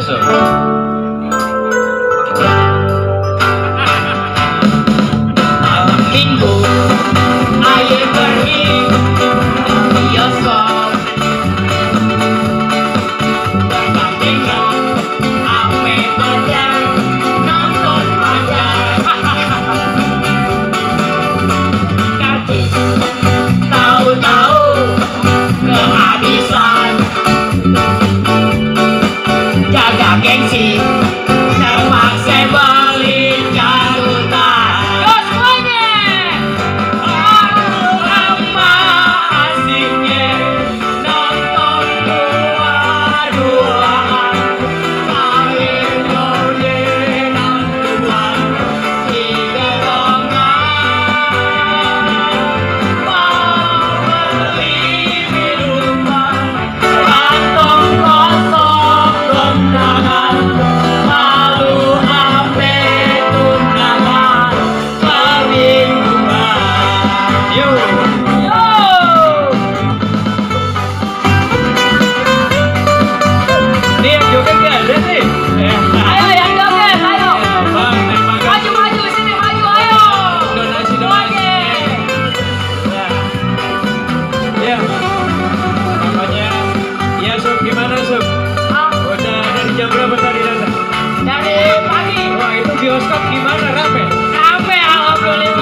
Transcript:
Sob? Malam minggu ayo pergi ke bioskop, berdampingan ame pacar nonton pacar. Karcis tahu-tahu kehabisan, jaga gengsi terpaksa beli carutan. Yo semuanya, aduh amat asiknya nonton dua-duaan sambil nyodenan tuan di gerongan. Mau beli minuman kantong kosong kondangan, lalu ampe tunangan perlindungan. Yo. Yo! Nih yang joget nggak ada nih? Ayo yang joget, ayo. Bang, terima kasih. Maju sini, maju, ayo. Donasi. Semuanya. Ya. Pokoknya, ya Sob, gimana Sob? Ah, Udah dari jam berapa tadi datang? dari pagi Wah itu bioskop gimana, rame? sampai alhamdulillah.